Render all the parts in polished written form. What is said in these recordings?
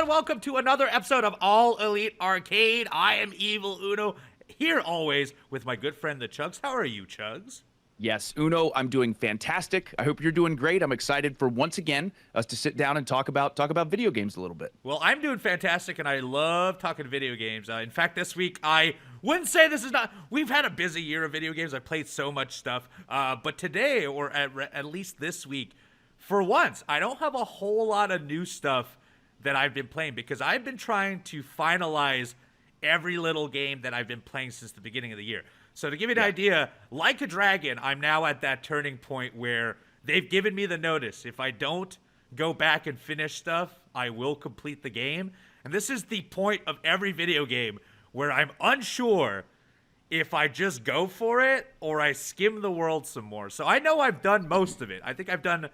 and welcome to another episode of All Elite Arcade. I am Evil Uno, here always with my good friend the Chugs. How are you, Chugs? Yes, Uno, I'm doing fantastic. I hope you're doing great. I'm excited for once again us to sit down and talk about video games a little bit. Well, I'm doing fantastic, and I love talking video games. In fact, this week I wouldn't say this is not. We've had a busy year of video games. I've played so much stuff, but today, or at least this week, for once, I don't have a whole lot of new stuff that I've been playing because I've been trying to finalize every little game that I've been playing since the beginning of the year. So to give you an idea, Like a Dragon, I'm now at that turning point where they've given me the notice. If I don't go back and finish stuff, I will complete the game. And this is the point of every video game where I'm unsure if I just go for it or I skim the world some more. So I know I've done most of it. I think I've done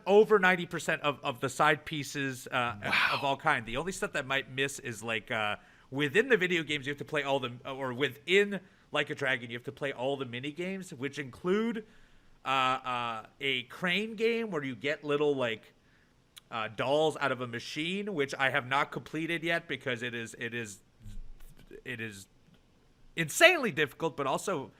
over 90% of the side pieces of all kind. The only stuff that might miss is like within the video games you have to play all the, or within Like a Dragon you have to play all the mini games, which include a crane game where you get little like dolls out of a machine, which I have not completed yet because it is insanely difficult, but also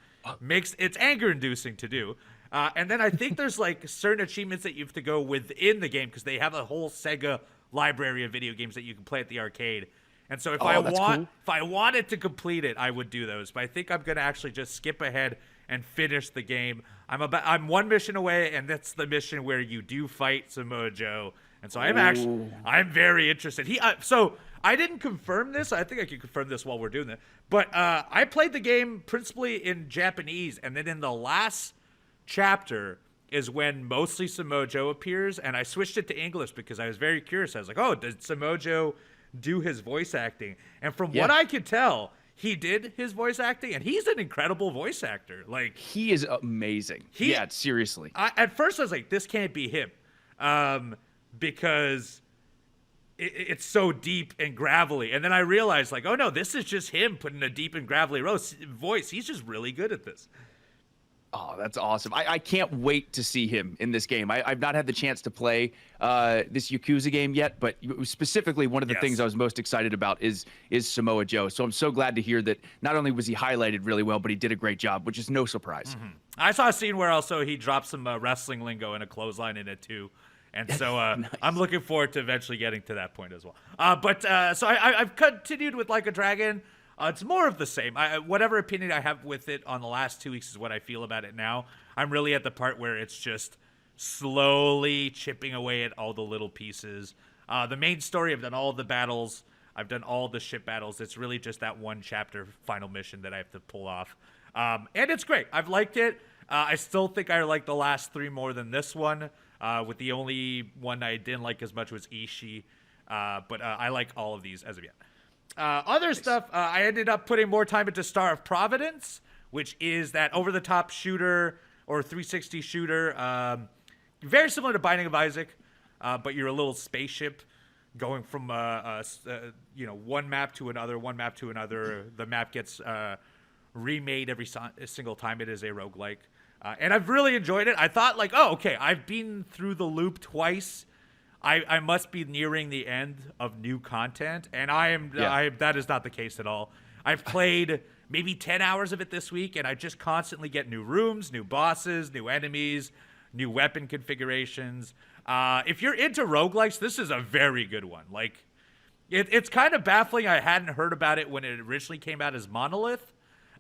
it's anger inducing to do. And then I think there's like certain achievements that you have to go within the game because they have a whole Sega library of video games that you can play at the arcade. And so if I wanted to complete it, I would do those. But I think I'm gonna actually just skip ahead and finish the game. I'm one mission away, and that's the mission where you do fight Samoa Joe. And so I'm very interested. So I didn't confirm this. I think I can confirm this while we're doing that. But I played the game principally in Japanese, and then in the last chapter is when mostly Samoa Joe appears, and I switched it to English because I was very curious. I was like, oh, did Samoa Joe do his voice acting? And from what I could tell, he did his voice acting, and he's an incredible voice actor. Like, he is amazing. Seriously. At first I was like, this can't be him, because it's so deep and gravelly. And then I realized, like, oh no, this is just him putting a deep and gravelly voice. He's just really good at this. Oh, that's awesome. I can't wait to see him in this game. I've not had the chance to play this Yakuza game yet, but specifically one of the things I was most excited about is Samoa Joe. So I'm so glad to hear that not only was he highlighted really well, but he did a great job, which is no surprise. Mm-hmm. I saw a scene where also he dropped some wrestling lingo and a clothesline in it too. And so nice. I'm looking forward to eventually getting to that point as well. So I've continued with Like a Dragon. It's more of the same. Whatever opinion I have with it on the last 2 weeks is what I feel about it now. I'm really at the part where it's just slowly chipping away at all the little pieces. The main story, I've done all the battles. I've done all the ship battles. It's really just that one chapter final mission that I have to pull off. And it's great. I've liked it. I still think I like the last three more than this one. With the only one I didn't like as much was Ishii. But I like all of these as of yet. Other stuff, I ended up putting more time into Star of Providence, which is that over-the-top shooter or 360 shooter, very similar to Binding of Isaac, but you're a little spaceship going from one map to another. The map gets remade every single time. It is a roguelike, and I've really enjoyed it. I thought like, oh, okay, I've been through the loop twice. I must be nearing the end of new content, and that is not the case at all. I've played maybe 10 hours of it this week, and I just constantly get new rooms, new bosses, new enemies, new weapon configurations. If you're into roguelikes, this is a very good one. Like, it's kind of baffling I hadn't heard about it when it originally came out as Monolith,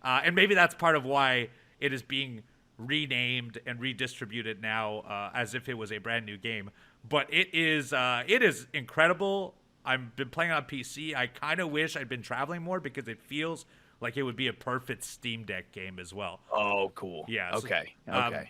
and maybe that's part of why it is being renamed and redistributed now as if it was a brand new game. But it is incredible. I've been playing on PC. I kind of wish I'd been traveling more because it feels like it would be a perfect Steam Deck game as well. Oh, cool. Yeah. Okay.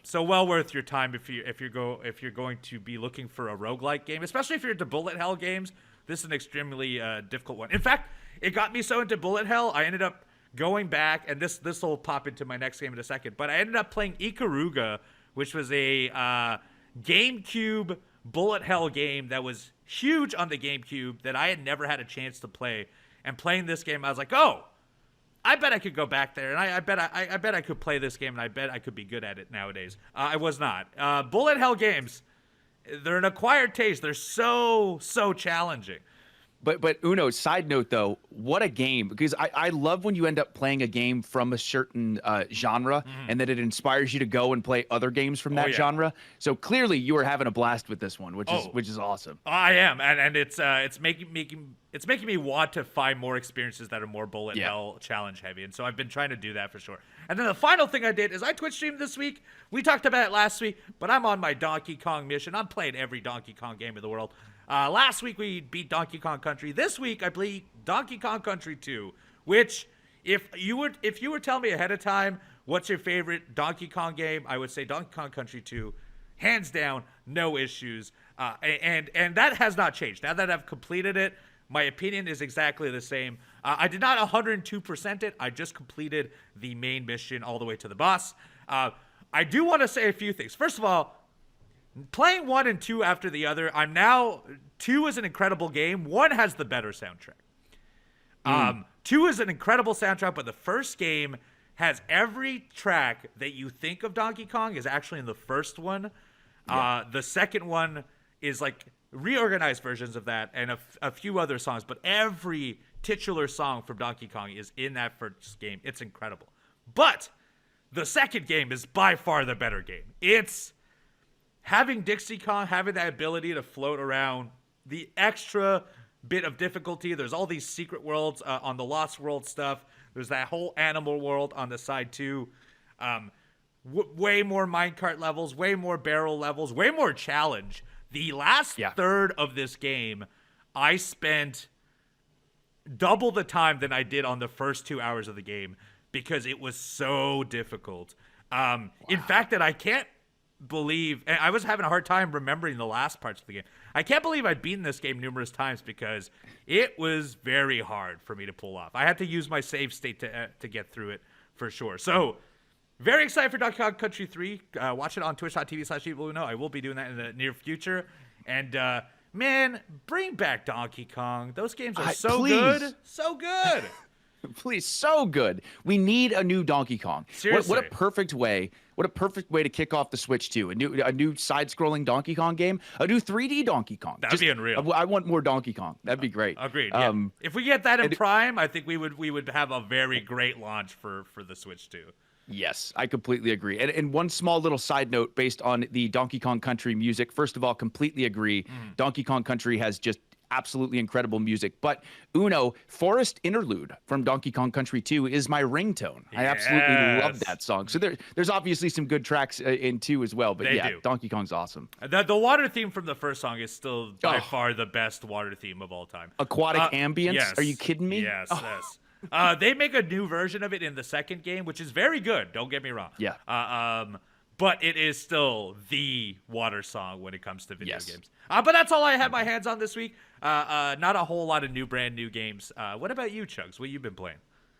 So well worth your time if you're going to be looking for a roguelike game, especially if you're into bullet hell games. This is an extremely difficult one. In fact, it got me so into bullet hell, I ended up going back, and this will pop into my next game in a second. But I ended up playing Ikaruga, which was a GameCube bullet hell game that was huge on the GameCube that I had never had a chance to play. And playing this game, I was like, oh, I bet I could go back there, and I bet I could play this game, and I bet I could be good at it nowadays. I was not. Bullet hell games, they're an acquired taste. They're so challenging. But Uno, side note though, what a game, because I love when you end up playing a game from a certain genre and that it inspires you to go and play other games from that genre. So clearly you are having a blast with this one, which is awesome. I am, and it's making me want to find more experiences that are more bullet hell challenge heavy, and so I've been trying to do that for sure. And then the final thing I did is I Twitch streamed this week. We talked about it last week, but I'm on my Donkey Kong mission. I'm playing every Donkey Kong game in the world. Last week we beat Donkey Kong Country. This week I played Donkey Kong Country 2, which if you were telling me ahead of time what's your favorite Donkey Kong game, I would say Donkey Kong Country 2, hands down, no issues. And that has not changed. Now that I've completed it, my opinion is exactly the same. I did not 102% it. I just completed the main mission all the way to the boss. I do want to say a few things. First of all, playing 1 and 2 after the other, 2 is an incredible game. 1 has the better soundtrack. 2 is an incredible soundtrack, but the first game has every track that you think of Donkey Kong is actually in the first one. The second one is like reorganized versions of that and a few other songs, but every titular song from Donkey Kong is in that first game. It's incredible. But the second game is by far the better game. It's having Dixie Kong, having that ability to float around, the extra bit of difficulty. There's all these secret worlds on the Lost World stuff. There's that whole animal world on the side too. Way more minecart levels, way more barrel levels, way more challenge. The last third of this game, I spent double the time than I did on the first 2 hours of the game because it was so difficult. In fact, that I can't believe, and I was having a hard time remembering the last parts of the game. I can't believe I'd beaten this game numerous times because it was very hard for me to pull off. I had to use my save state to get through it for sure. So very excited for Donkey Kong Country 3. Watch it on twitch.tv/evilUno. I will be doing that in the near future. And man, bring back Donkey Kong. Those games are so good. So good. Please, so good. We need a new Donkey Kong. Seriously. What a perfect way. What a perfect way to kick off the Switch too. A new side-scrolling Donkey Kong game. A new 3D Donkey Kong. That'd be unreal. I want more Donkey Kong. That'd be great. Agreed. If we get that in Prime, I think we would have a very great launch for the Switch too. Yes, I completely agree. And one small little side note based on the Donkey Kong Country music. First of all, completely agree. Donkey Kong Country has just absolutely incredible music. But Uno, Forest Interlude from Donkey Kong Country 2 is my ringtone. I absolutely love that song. So there's obviously some good tracks in 2 as well. But Donkey Kong's awesome. The water theme from the first song is still by far the best water theme of all time. Aquatic ambience? Yes. Are you kidding me? Yes, yes. They make a new version of it in the second game, which is very good. Don't get me wrong. Yeah. But it is still the water song when it comes to video games. But that's all I had my hands on this week. Not a whole lot of brand new games. What about you, Chugs? What you been playing?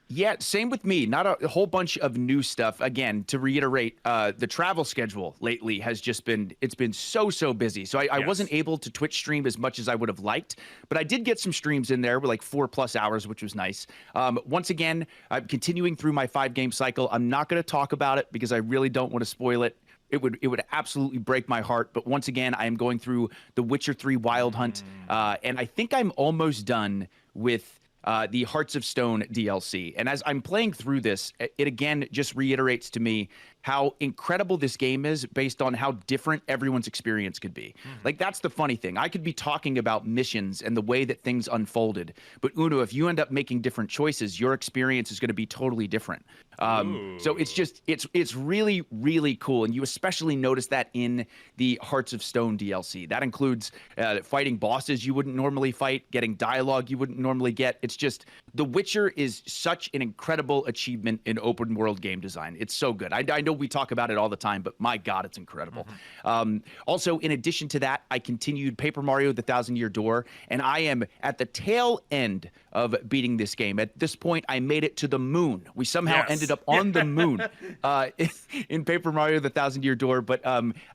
Yeah, same with me. Not a whole bunch of new stuff. Again, to reiterate, the travel schedule lately has just been, it's been so busy. So I wasn't able to Twitch stream as much as I would have liked, but I did get some streams in there with like 4+ hours, which was nice. Once again, I'm continuing through my 5-game cycle. I'm not going to talk about it because I really don't want to spoil it. It would absolutely break my heart. But once again, I am going through The Witcher 3 Wild Hunt, and I think I'm almost done with the Hearts of Stone DLC. And as I'm playing through this, it again just reiterates to me how incredible this game is based on how different everyone's experience could be. Like, that's the funny thing. I could be talking about missions and the way that things unfolded, but Uno, if you end up making different choices, your experience is going to be totally different. So it's just, it's really, really cool. And you especially notice that in the Hearts of Stone DLC. That includes fighting bosses you wouldn't normally fight, getting dialogue you wouldn't normally get. It's just, The Witcher is such an incredible achievement in open world game design. It's so good. I know we talk about it all the time, but my God, it's incredible. Also, in addition to that, I continued Paper Mario: The Thousand-Year Door, and I am at the tail end of beating this game. At this point, I made it to the moon. We somehow ended up on the moon in Paper Mario: The Thousand-Year Door. But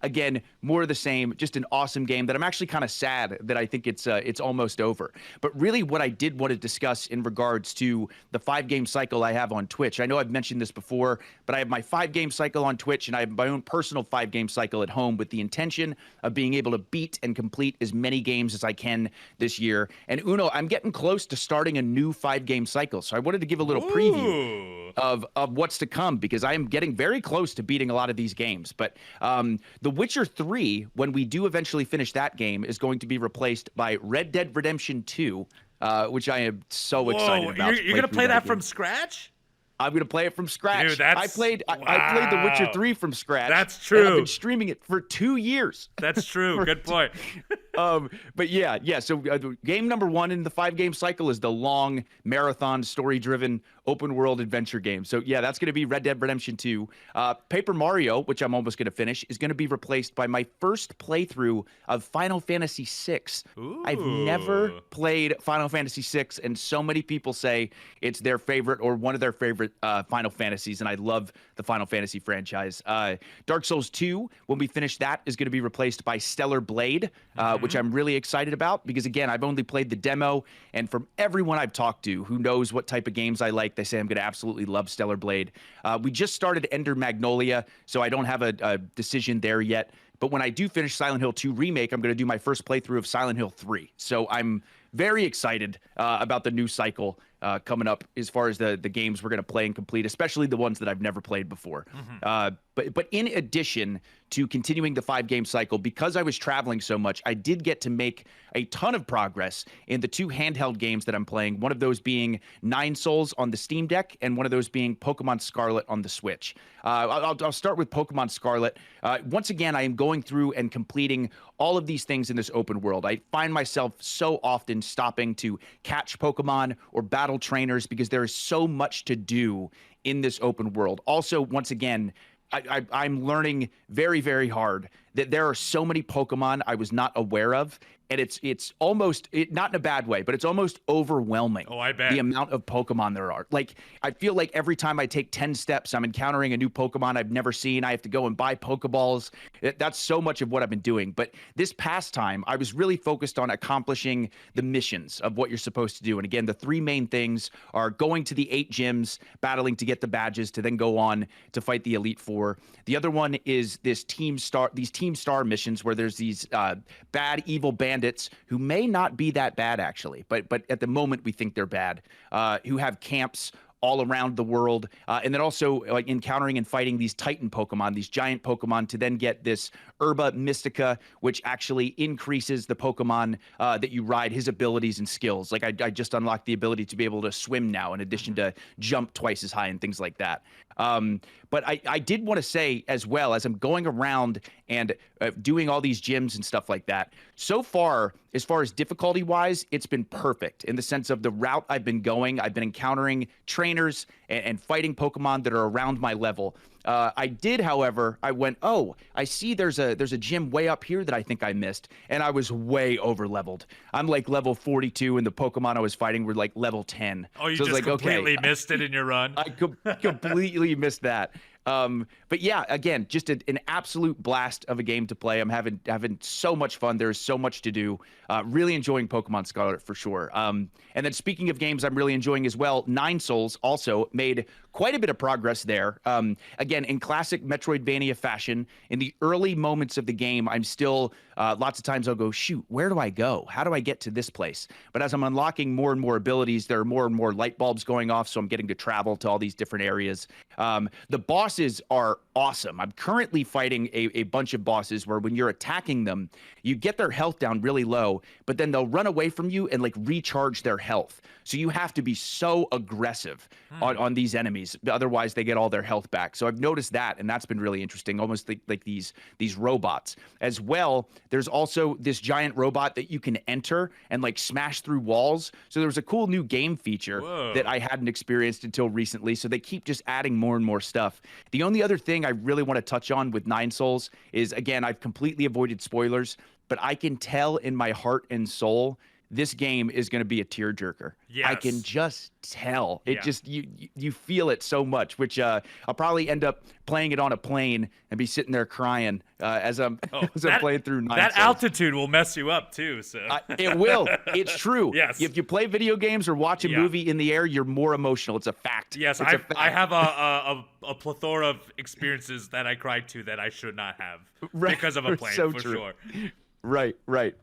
again, more of the same. Just an awesome game that I'm actually kind of sad that I think it's almost over. But really, what I did want to discuss in regards to the 5-game cycle I have on Twitch. I know I've mentioned this before, but I have my 5-game cycle cycle on Twitch, and I have my own personal 5-game cycle at home with the intention of being able to beat and complete as many games as I can this year. And Uno, I'm getting close to starting a new 5-game cycle, so I wanted to give a little preview of what's to come, because I am getting very close to beating a lot of these games. But The Witcher 3, when we do eventually finish that game, is going to be replaced by Red Dead Redemption 2, which I am so excited about. You're going to play that from scratch? I'm going to play it from scratch. Dude, I played The Witcher 3 from scratch. That's true. I've been streaming it for 2 years. That's true. Good point. But yeah. So game number 1 in the 5-game cycle is the long marathon story-driven open world adventure game. So yeah, that's going to be Red Dead Redemption 2. Paper Mario, which I'm almost going to finish, is going to be replaced by my first playthrough of Final Fantasy VI. I've never played Final Fantasy VI, and so many people say it's their favorite or one of their favorite Final Fantasies, and I love the Final Fantasy franchise. Dark Souls 2, when we finish that, is going to be replaced by Stellar Blade, which I'm really excited about, because again, I've only played the demo, and from everyone I've talked to who knows what type of games I like, they say I'm going to absolutely love Stellar Blade. We just started Ender Magnolia, so I don't have a decision there yet. But when I do finish Silent Hill 2 Remake, I'm going to do my first playthrough of Silent Hill 3. So I'm very excited about the new cycle coming up as far as the games we're going to play and complete, especially the ones that I've never played before. But in addition to continuing the 5-game cycle, because I was traveling so much, I did get to make a ton of progress in the 2 handheld games that I'm playing, one of those being Nine Souls on the Steam Deck, and one of those being Pokemon Scarlet on the Switch. I'll start with Pokemon Scarlet. Once again, I am going through and completing all of these things in this open world. I find myself so often stopping to catch Pokemon or battle trainers because there is so much to do in this open world. Also, once again, I'm learning very, very hard that there are so many Pokemon I was not aware of, and it's almost, not in a bad way, but it's almost overwhelming. Oh, I bet. The amount of Pokemon there are. Like, I feel like every time I take 10 steps, I'm encountering a new Pokemon I've never seen. I have to go and buy Pokeballs. That's so much of what I've been doing. But this past time, I was really focused on accomplishing the missions of what you're supposed to do. And again, the 3 main things are going to the 8 gyms, battling to get the badges, to then go on to fight the Elite Four. The other one is these Team Star missions, where there's these bad, evil bandits who may not be that bad, actually, but at the moment we think they're bad, who have camps all around the world, and then also like encountering and fighting these Titan Pokemon, these giant Pokemon, to then get this Herba Mystica, which actually increases the Pokemon that you ride, his abilities and skills. Like I just unlocked the ability to be able to swim now, in addition to jump twice as high and things like that. But I did want to say as well, as I'm going around and doing all these gyms and stuff like that, so far as difficulty wise, it's been perfect in the sense of the route I've been going. I've been encountering trainers and fighting Pokemon that are around my level. I did, however, I went, oh, I see there's a gym way up here that I think I missed, and I was way over leveled. I'm like level 42, and the Pokemon I was fighting were like level 10. Oh, you so just like, completely missed it in your run. I completely missed that. But yeah, again, just an absolute blast of a game to play. I'm having so much fun. There's so much to do. Really enjoying Pokemon Scarlet for sure. And then speaking of games I'm really enjoying as well, Nine Souls also made quite a bit of progress there. Again, in classic Metroidvania fashion, in the early moments of the game, I'm still, lots of times I'll go, shoot, where do I go? How do I get to this place? But as I'm unlocking more and more abilities, there are more and more light bulbs going off, so I'm getting to travel to all these different areas. The bosses are awesome. I'm currently fighting a bunch of bosses where when you're attacking them, you get their health down really low, but then they'll run away from you and like recharge their health. So you have to be so aggressive on these enemies. Otherwise, they get all their health back. So I've noticed that, and that's been really interesting, almost like these robots. As well, there's also this giant robot that you can enter and like smash through walls. So there was a cool new game feature that I hadn't experienced until recently. So they keep just adding more and more stuff. The only other thing I really want to touch on with Nine Souls is, again, I've completely avoided spoilers, but I can tell in my heart and soul this game is going to be a tearjerker. Yes. I can just tell. It Yeah. just you feel it so much, which I'll probably end up playing it on a plane and be sitting there crying as I'm playing through Nine That Souls. altitude will mess you up too. So It will. It's true. Yes. If you play video games or watch a movie in the air, you're more emotional. It's a fact. Yes, It's a fact. I have a plethora of experiences that I cried to that I should not have because of a plane, So for true. sure. Right.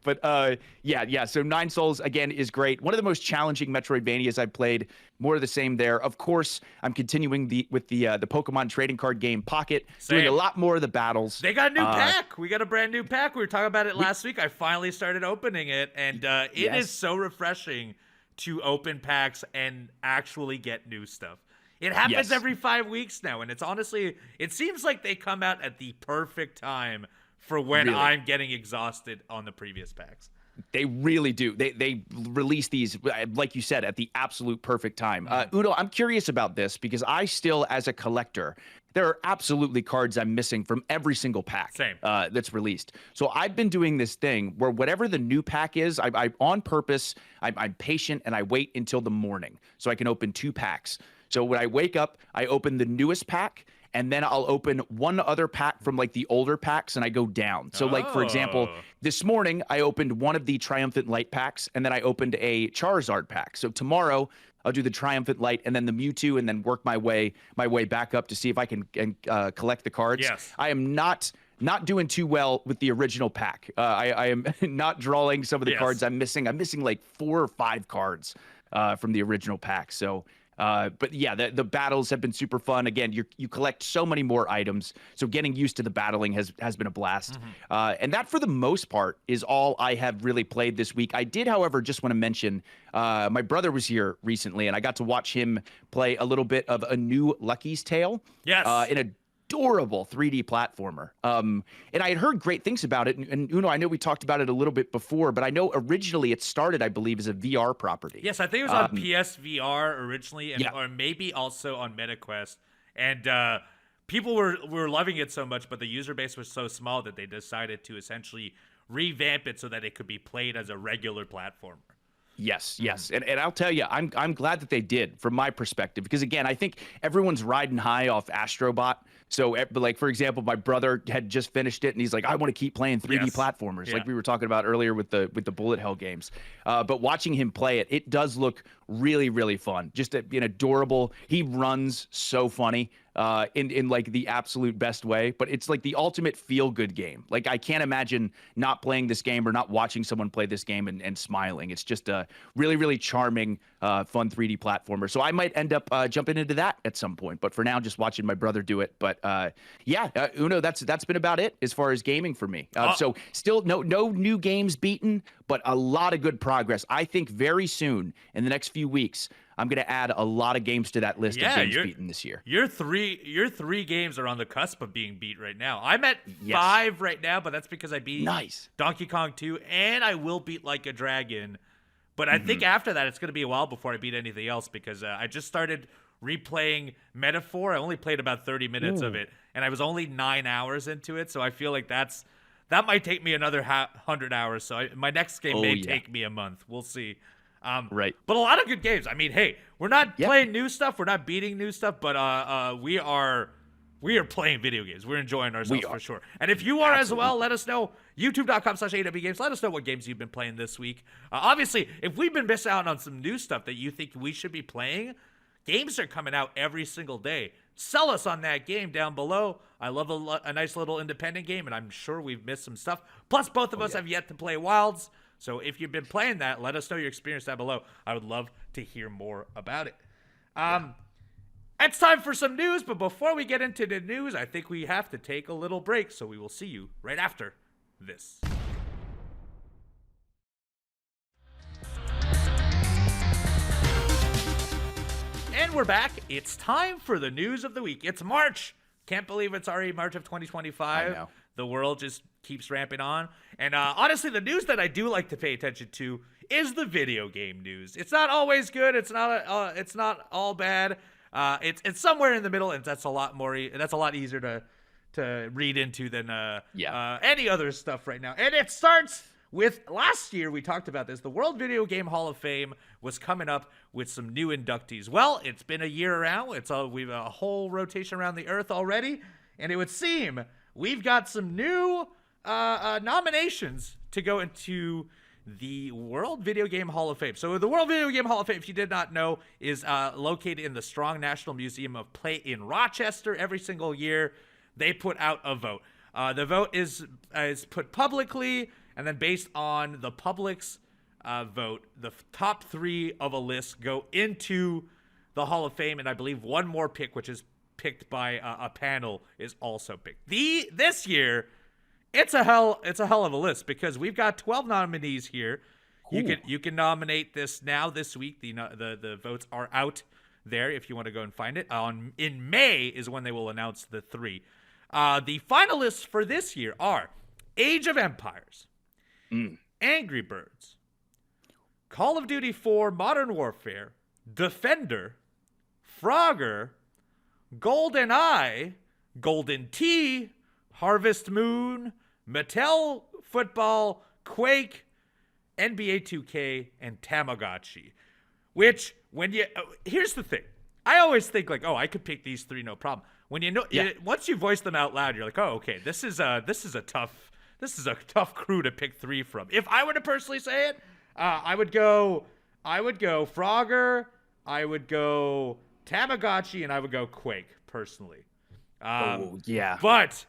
But yeah. So Nine Souls again is great. One of the most challenging Metroidvanias I've played. More of the same there. Of course, I'm continuing with the Pokemon trading card game Pocket, doing a lot more of the battles. They got a new pack. We got a brand new pack. We were talking about it last week. I finally started opening it, and it is so refreshing to open packs and actually get new stuff. It happens every 5 weeks now, and it's honestly, it seems like they come out at the perfect time for when I'm getting exhausted on the previous packs. They really do. They release these, like you said, at the absolute perfect time. Udo, I'm curious about this because I still, as a collector, there are absolutely cards I'm missing from every single pack that's released. So I've been doing this thing where whatever the new pack is, I on purpose, I'm patient and I wait until the morning so I can open 2 packs. So when I wake up, I open the newest pack, and then I'll open one other pack from like the older packs and I go down. So like, for example, this morning I opened one of the Triumphant Light packs and then I opened a Charizard pack. So tomorrow I'll do the Triumphant Light and then the Mewtwo and then work my way back up to see if I can collect the cards. Yes. I am not doing too well with the original pack. I am not drawing some of the cards I'm missing. I'm missing like 4 or 5 cards from the original pack. So but yeah, the battles have been super fun. Again, you collect so many more items, so getting used to the battling has been a blast. And that, for the most part, is all I have really played this week. I did, however, just want to mention my brother was here recently, and I got to watch him play a little bit of a new Lucky's Tale. Yes. In a adorable 3D platformer. And I had heard great things about it. And Uno, I know we talked about it a little bit before, but I know originally it started, I believe, as a VR property. Yes, I think it was on PSVR originally, and or maybe also on MetaQuest. And people were loving it so much, but the user base was so small that they decided to essentially revamp it so that it could be played as a regular platformer. Yes. And I'll tell you, I'm glad that they did, from my perspective, because again, I think everyone's riding high off Astrobot. So, like, for example, my brother had just finished it and he's like, I want to keep playing 3D platformers, like we were talking about earlier with the bullet hell games. But watching him play it, it does look really, really fun. Just an adorable. He runs so funny. In like the absolute best way, but it's like the ultimate feel-good game. Like, I can't imagine not playing this game or not watching someone play this game and smiling. It's just a really, really charming, fun 3D platformer. So I might end up jumping into that at some point, but for now, just watching my brother do it. But Uno, that's been about it as far as gaming for me. So still no new games beaten, but a lot of good progress. I think very soon, in the next few weeks, I'm going to add a lot of games to that list of games beaten this year. Your three games are on the cusp of being beat right now. I'm at 5 right now, but that's because I beat Donkey Kong 2, and I will beat Like a Dragon. But I think after that, it's going to be a while before I beat anything else, because I just started replaying Metaphor. I only played about 30 minutes of it, and I was only 9 hours into it, so I feel like that might take me another 100 hours. So my next game may take me a month. We'll see. But a lot of good games. I mean, hey, we're not playing new stuff. We're not beating new stuff, but we are playing video games. We're enjoying ourselves for sure. And if you are as well, let us know. YouTube.com/AWGames. Let us know what games you've been playing this week. Obviously, if we've been missing out on some new stuff that you think we should be playing, games are coming out every single day. Sell us on that game down below. I love a nice little independent game, and I'm sure we've missed some stuff. Plus, both of us have yet to play Wilds. So if you've been playing that, let us know your experience down below. I would love to hear more about it. It's time for some news, but before we get into the news, I think we have to take a little break, so we will see you right after this. And we're back. It's time for the news of the week. It's March. Can't believe it's already March of 2025. I know. The world just keeps ramping on. And honestly, the news that I do like to pay attention to is the video game news. It's not always good. It's not all bad. It's somewhere in the middle, and that's a lot easier to read into than any other stuff right now. And it starts with last year, we talked about this. The World Video Game Hall of Fame was coming up with some new inductees. Well, it's been a year around. We've a whole rotation around the Earth already, and it would seem we've got some new nominations to go into the World Video Game Hall of Fame. So the World Video Game Hall of Fame, if you did not know, is located in the Strong National Museum of Play in Rochester. Every single year, they put out a vote. The vote is put publicly, and then based on the public's vote, the top 3 of a list go into the Hall of Fame, and I believe one more pick, which is picked by a panel, is also picked. This year, it's a hell of a list because we've got 12 nominees here. Ooh. You can nominate this now this week. The votes are out there if you want to go and find it. In May is when they will announce the 3. The finalists for this year are Age of Empires, Angry Birds, Call of Duty 4 Modern Warfare, Defender, Frogger, GoldenEye, Golden Tee, Harvest Moon, Mattel Football, Quake, NBA 2K, and Tamagotchi. Which, here's the thing. I always think like, oh, I could pick these 3, no problem. When once you voice them out loud, you're like, oh, okay, this is a tough crew to pick 3 from. If I were to personally say it, I would go Frogger, I would go Tamagotchi, and I would go Quake personally. But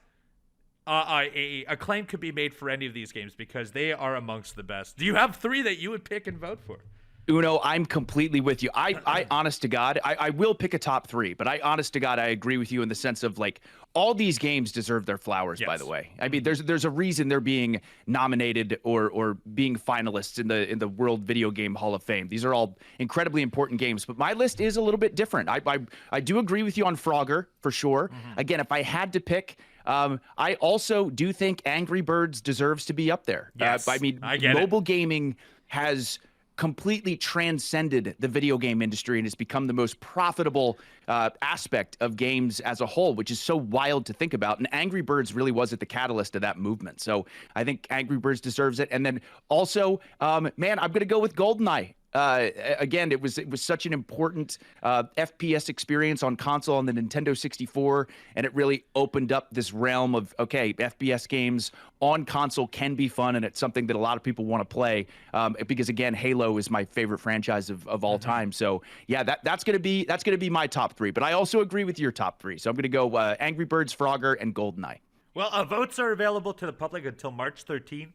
a claim could be made for any of these games because they are amongst the best. Do you have 3 that you would pick and vote for? Uno, I'm completely with you. I honest to God, I will pick a top 3, but honest to God, I agree with you in the sense of like all these games deserve their flowers. Yes. By the way, I mean there's a reason they're being nominated or being finalists in the World Video Game Hall of Fame. These are all incredibly important games, but my list is a little bit different. I do agree with you on Frogger for sure. Mm-hmm. Again, if I had to pick. I also do think Angry Birds deserves to be up there. Yes, mobile gaming has completely transcended the video game industry and has become the most profitable aspect of games as a whole, which is so wild to think about. And Angry Birds really was at the catalyst of that movement. So I think Angry Birds deserves it. And then also, I'm going to go with GoldenEye. Again, it was such an important FPS experience on console on the Nintendo 64, and it really opened up this realm of, okay, FPS games on console can be fun, and it's something that a lot of people want to play because, again, Halo is my favorite franchise of all time. So, yeah, that's gonna be my top 3. But I also agree with your top 3. So I'm going to go Angry Birds, Frogger, and GoldenEye. Well, votes are available to the public until March 13th.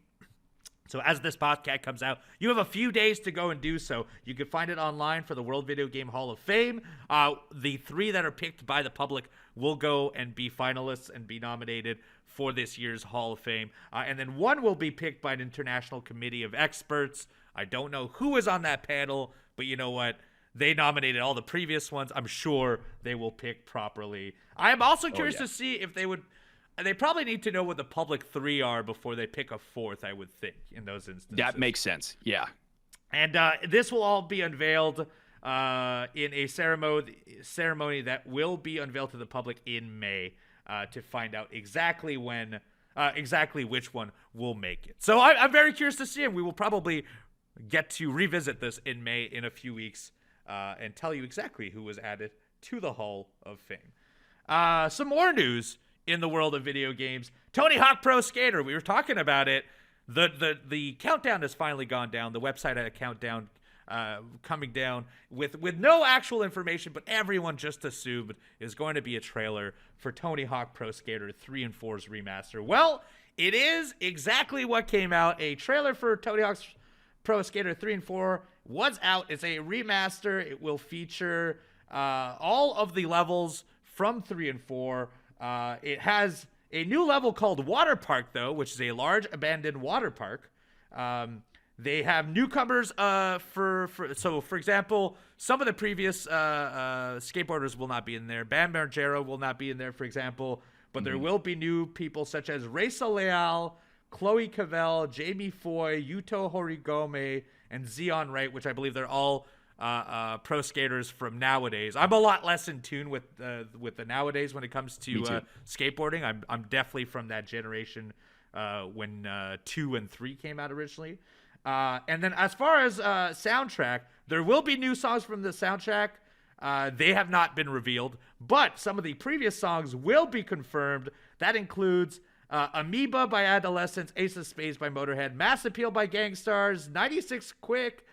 So as this podcast comes out, you have a few days to go and do so. You can find it online for the World Video Game Hall of Fame. The 3 that are picked by the public will go and be finalists and be nominated for this year's Hall of Fame. And then 1 will be picked by an international committee of experts. I don't know who is on that panel, but you know what? They nominated all the previous ones. I'm sure they will pick properly. I am also curious to see if they would... They probably need to know what the public 3 are before they pick a 4th, I would think, in those instances. That makes sense, yeah. And this will all be unveiled in a ceremony that will be unveiled to the public in May to find out exactly which one will make it. So I'm very curious to see him. We will probably get to revisit this in May in a few weeks and tell you exactly who was added to the Hall of Fame. Some more news in the world of video games. Tony Hawk Pro Skater, we were talking about it. The countdown has finally gone down. The website had a countdown coming down with no actual information, but everyone just assumed is going to be a trailer for Tony Hawk Pro Skater 3 and 4's remaster. Well, it is exactly what came out. A trailer for Tony Hawk's Pro Skater 3 and 4 was out. It's a remaster. It will feature all of the levels from 3 and 4. It has a new level called Water Park, though, which is a large abandoned water park. They have newcomers for example, some of the previous skateboarders will not be in there. Bam Margera will not be in there, for example, but there will be new people such as Reza Leal, Chloe Cavell, Jamie Foy, Yuto Horigome, and Zeon Wright, which I believe they're all pro skaters from nowadays. I'm a lot less in tune with the nowadays when it comes to skateboarding. I'm definitely from that generation when 2 and 3 came out originally. And then as far as soundtrack, there will be new songs from the soundtrack. They have not been revealed, but some of the previous songs will be confirmed. That includes Amoeba by Adolescents, Ace of Spades by Motorhead, Mass Appeal by Gangstar's, 96 Quick,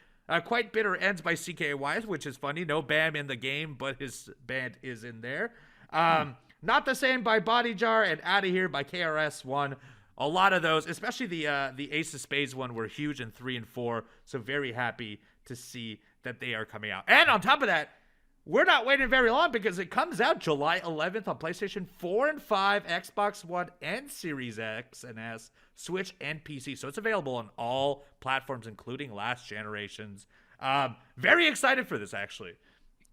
Quite Bitter Ends by CKY, which is funny. No Bam in the game, but his band is in there. Not the Same by Body Jar, and Outta Here by KRS-One. A lot of those, especially the Ace of Spades one, were huge in 3 and 4. So very happy to see that they are coming out. And on top of that, we're not waiting very long because it comes out July 11th on PlayStation 4 and 5, Xbox One and Series X and S, Switch and PC. So it's available on all platforms, including last generations. Very excited for this, actually.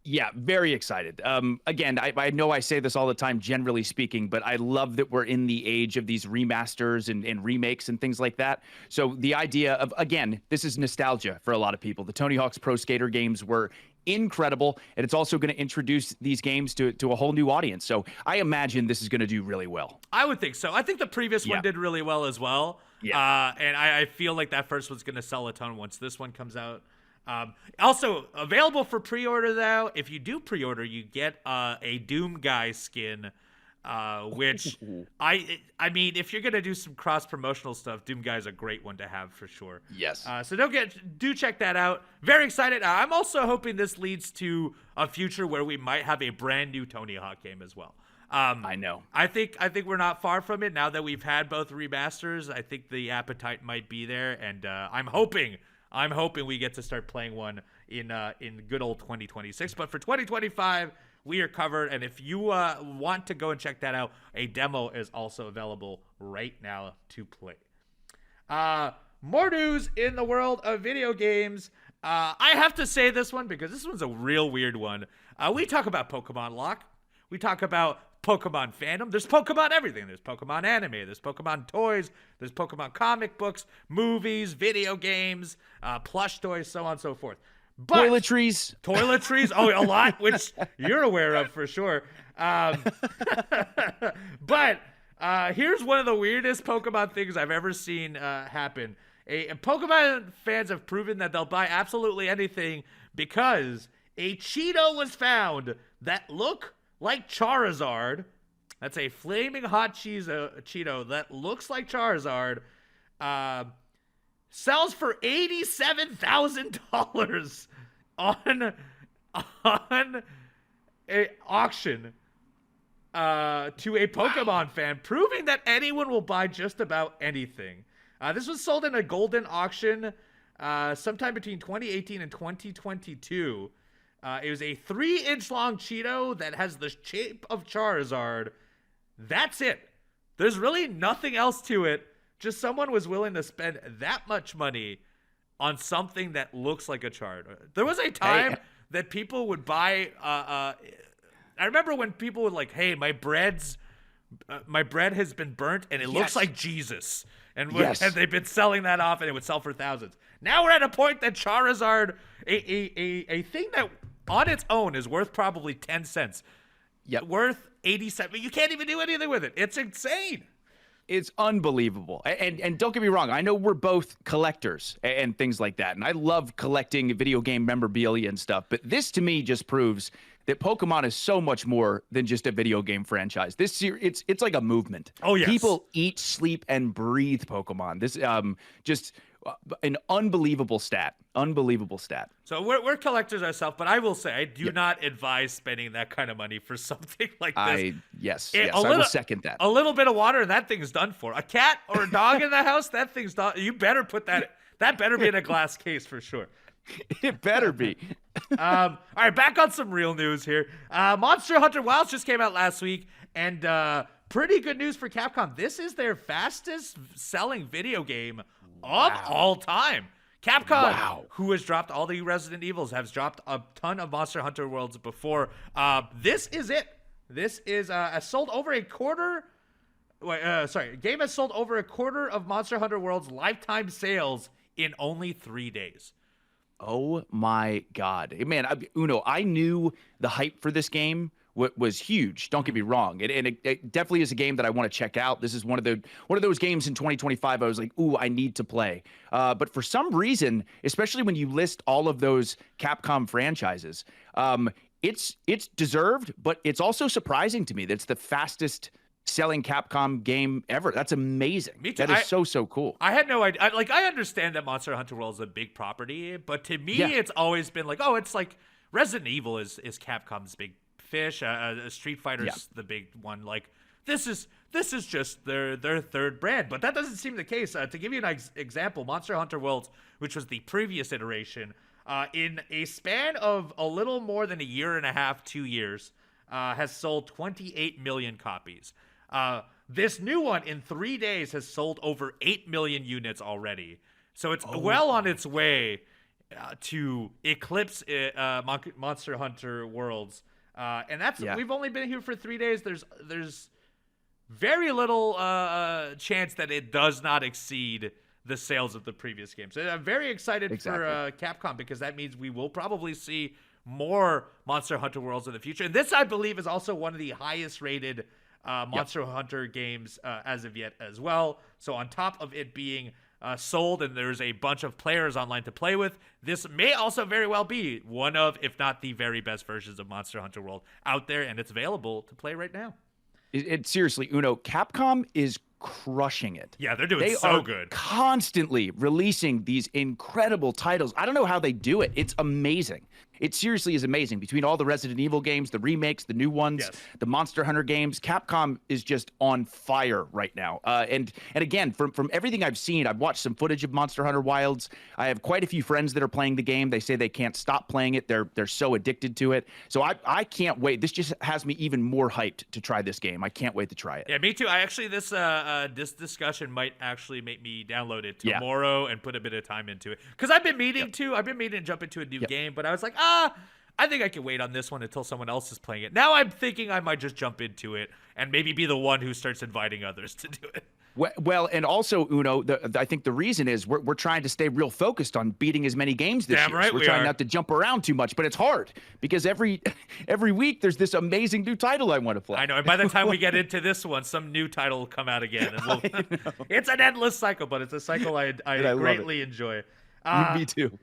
Yeah, very excited. Again, I know I say this all the time, generally speaking, but I love that we're in the age of these remasters and remakes and things like that. So the idea of, again, this is nostalgia for a lot of people. The Tony Hawk's Pro Skater games were incredible, and it's also going to introduce these games to a whole new audience. So I imagine this is going to do really well. I would think so. I think the previous one did really well as well. Yeah. And I feel like that first one's going to sell a ton once this one comes out. Also available for pre-order though. If you do pre-order, you get a Doom Guy skin, which I mean, if you're gonna do some cross-promotional stuff, Doom Guy is a great one to have for sure. Yes. So do check that out. Very excited. I'm also hoping this leads to a future where we might have a brand new Tony Hawk game as well. I know. I think we're not far from it now that we've had both remasters. I think the appetite might be there, and I'm hoping we get to start playing one in good old 2026. But for 2025, we are covered. And if you want to go and check that out, a demo is also available right now to play. More news in the world of video games. I have to say this one because this one's a real weird one. We talk about Pokemon Lock. We talk about Pokemon fandom. There's Pokemon everything. There's Pokemon anime. There's Pokemon toys. There's Pokemon comic books, movies, video games, plush toys, so on and so forth. But Toiletries. Oh, a lot, which you're aware of for sure. But here's one of the weirdest Pokemon things I've ever seen happen. Pokemon fans have proven that they'll buy absolutely anything because a Cheeto was found that look like Charizard. That's a flaming hot Cheeto that looks like Charizard. Sells for $87,000 on a auction to a Pokemon fan, proving that anyone will buy just about anything. This was sold in a golden auction sometime between 2018 and 2022. It was a 3-inch long Cheeto that has the shape of Charizard. That's it. There's really nothing else to it. Just someone was willing to spend that much money on something that looks like a Charizard. There was a time that people would buy. I remember when people would like, "Hey, my bread has been burnt and it looks like Jesus," and they've been selling that off, and it would sell for thousands. Now we're at a point that Charizard, a thing that on its own is worth probably 10 cents. Worth 87. You can't even do anything with it. It's insane. It's unbelievable. And don't get me wrong, I know we're both collectors and things like that. And I love collecting video game memorabilia and stuff. But this to me just proves that Pokemon is so much more than just a video game franchise. It's like a movement. Oh, yes. People eat, sleep, and breathe Pokemon. This just an unbelievable stat. So we're collectors ourselves, but I will say I do not advise spending that kind of money for something like this. I will second that. A little bit of water and that thing's done for. A cat or a dog in the house, that thing's done. You better put that better be in a glass case for sure. It better be. All right, back on some real news here. Monster Hunter Wilds just came out last week, and pretty good news for Capcom. This is their fastest selling video game of all time. Capcom, who has dropped all the Resident Evils, has dropped a ton of Monster Hunter Worlds before. This is it. This is sold over a quarter. Game has sold over a quarter of Monster Hunter World's lifetime sales in only 3 days. Oh my God, man, Uno! I knew the hype for this game was huge. Don't get me wrong. It definitely is a game that I want to check out. This is one of those games in 2025 I was like, ooh, I need to play. But for some reason, especially when you list all of those Capcom franchises, it's deserved, but it's also surprising to me that it's the fastest selling Capcom game ever. That's amazing. Me too. That is so cool. I had no idea. I understand that Monster Hunter World is a big property, but to me, it's always been like, oh, it's like Resident Evil is Capcom's big fish. Street Fighter's the big one. Like this is just their third brand, but that doesn't seem the case. To give you an example, Monster Hunter World, which was the previous iteration, in a span of a little more than a year and a half, 2 years, has sold 28 million copies. This new one in 3 days has sold over 8 million units already. So it's well on its way to eclipse Monster Hunter Worlds. And that's we've only been here for 3 days. There's very little chance that it does not exceed the sales of the previous game. So I'm very excited for Capcom, because that means we will probably see more Monster Hunter Worlds in the future. And this, I believe, is also one of the highest rated Monster Hunter games as of yet as well. So on top of it being sold and there's a bunch of players online to play with, this may also very well be one of, if not the very best versions of Monster Hunter World out there, and it's available to play right now. Seriously, Uno, Capcom is crushing it. Yeah, they're doing they so are good. Constantly releasing these incredible titles. I don't know how they do it. It's amazing. It seriously is amazing. Between all the Resident Evil games, the remakes, the new ones, the Monster Hunter games, Capcom is just on fire right now. And again, from everything I've seen, I've watched some footage of Monster Hunter Wilds. I have quite a few friends that are playing the game. They say they can't stop playing it. They're so addicted to it. So I can't wait. This just has me even more hyped to try this game. I can't wait to try it. Yeah, me too. This discussion might actually make me download it tomorrow and put a bit of time into it, because I've been meaning to. I've been meaning to jump into a new game, but I was like, I think I can wait on this one until someone else is playing it. Now I'm thinking I might just jump into it and maybe be the one who starts inviting others to do it. Well, and also, Uno, I think the reason is we're trying to stay real focused on beating as many games this year. Right, we're trying not to jump around too much, but it's hard because every week there's this amazing new title I want to play. I know, and by the time we get into this one, some new title will come out again. And it's an endless cycle, but it's a cycle I greatly enjoy. Me too.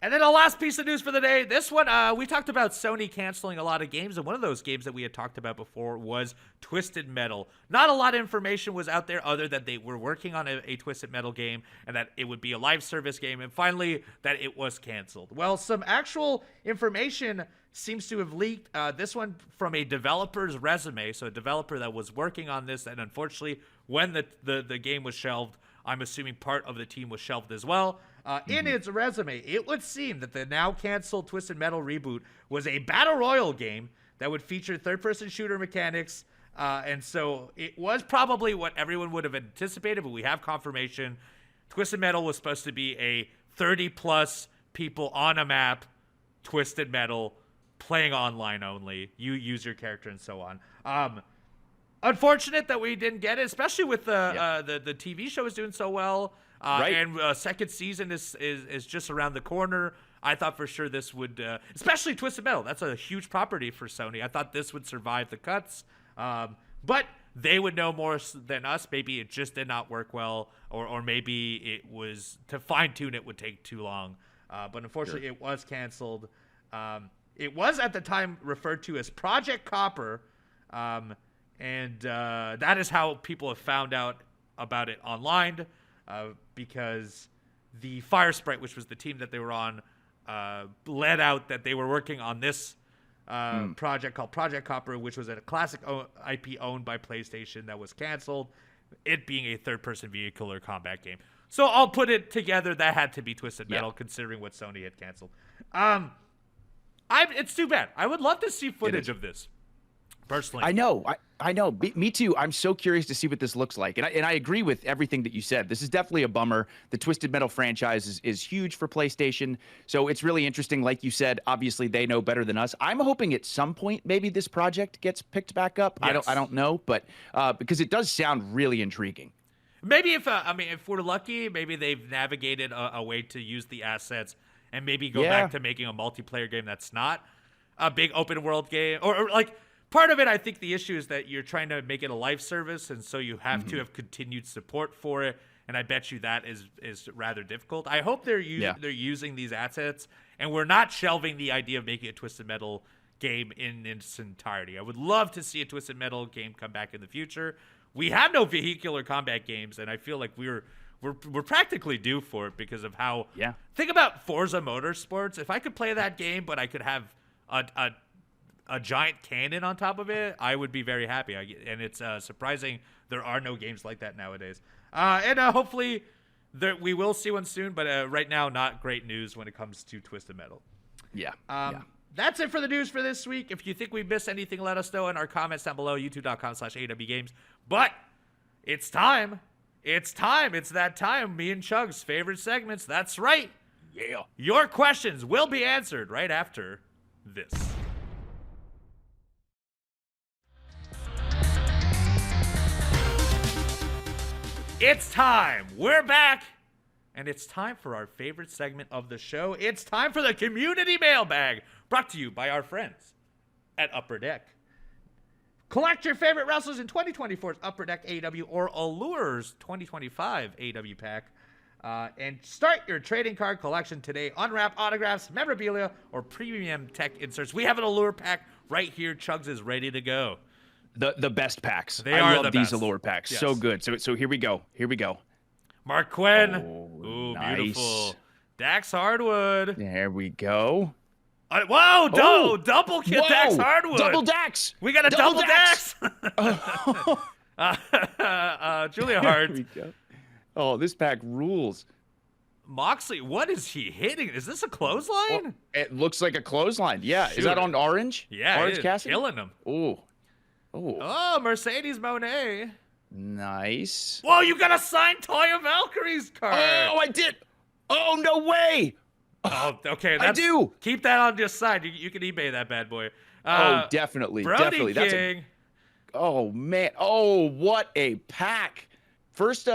And then the last piece of news for the day, this one, we talked about Sony canceling a lot of games, and one of those games that we had talked about before was Twisted Metal. Not a lot of information was out there other than they were working on a Twisted Metal game and that it would be a live service game, and finally that it was canceled. Well, some actual information seems to have leaked, this one from a developer's resume, so a developer that was working on this, and unfortunately, when the game was shelved, I'm assuming part of the team was shelved as well. In its resume, it would seem that the now canceled Twisted Metal reboot was a battle royale game that would feature third-person shooter mechanics, and so it was probably what everyone would have anticipated, but we have confirmation. Twisted Metal was supposed to be a 30-plus people on a map, Twisted Metal, playing online only. You use your character and so on. Unfortunate that we didn't get it, especially with the TV show is doing so well. And second season is just around the corner. I thought for sure this would, especially Twisted Metal. That's a huge property for Sony. I thought this would survive the cuts. But they would know more than us. Maybe it just did not work well, or maybe it was, to fine-tune it would take too long. But unfortunately, it was canceled. It was at the time referred to as Project Copper. And that is how people have found out about it online, because the Fire Sprite, which was the team that they were on, let out that they were working on this project called Project Copper, which was a classic IP owned by PlayStation that was canceled, it being a third-person vehicular combat game. So I'll put it together, that had to be Twisted Metal, considering what Sony had canceled. It's too bad. I would love to see footage of this. Personally, I know. Me too. I'm so curious to see what this looks like, and I agree with everything that you said. This is definitely a bummer. The Twisted Metal franchise is huge for PlayStation, so it's really interesting. Like you said, obviously they know better than us. I'm hoping at some point maybe this project gets picked back up. Yes. I don't know, but because it does sound really intriguing. Maybe if we're lucky, maybe they've navigated a way to use the assets and maybe go back to making a multiplayer game that's not a big open world game, or like part of it, I think the issue is that you're trying to make it a live service, and so you have to have continued support for it. And I bet you that is rather difficult. I hope they're using these assets, and we're not shelving the idea of making a Twisted Metal game in its entirety. I would love to see a Twisted Metal game come back in the future. We have no vehicular combat games, and I feel like we're practically due for it because of how. Yeah. Think about Forza Motorsports. If I could play that game, but I could have a giant cannon on top of it, I would be very happy. And it's surprising there are no games like that nowadays. And hopefully we will see one soon, but right now, not great news when it comes to Twisted Metal. Yeah. That's it for the news for this week. If you think we missed anything, let us know in our comments down below, youtube.com/awgames. But it's time. It's that time. Me and Chugs' favorite segments. That's right. Yeah. Your questions will be answered right after this. It's time. We're back. And it's time for our favorite segment of the show. It's time for the community mailbag, brought to you by our friends at Upper Deck. Collect your favorite wrestlers in 2024's Upper Deck AEW or Allure's 2025 AEW pack. And start your trading card collection today. Unwrap autographs, memorabilia, or premium tech inserts. We have an Allure pack right here. Chugs is ready to go. The best packs. I love these Allure packs. Yes. So good. So here we go. Mark Quinn. Oh, ooh, nice. Beautiful. Dax Hardwood. There we go. Whoa, double kit Dax Hardwood. Double Dax. We got a double Dax. Julia Hart. There we go. Oh, this pack rules. Moxley, what is he hitting? Is this a clothesline? Well, it looks like a clothesline. Yeah. Shoot. Is that on Orange? Yeah, Orange Cassidy? Killing him. Oh, Mercedes Moné. Nice. Whoa, you got a signed Toya Valkyrie's card. Oh, I did. Oh, no way. Oh, okay. I do. Keep that on your side. You can eBay that bad boy. Definitely. Brody Definitely. King. Oh, man. Oh, what a pack. First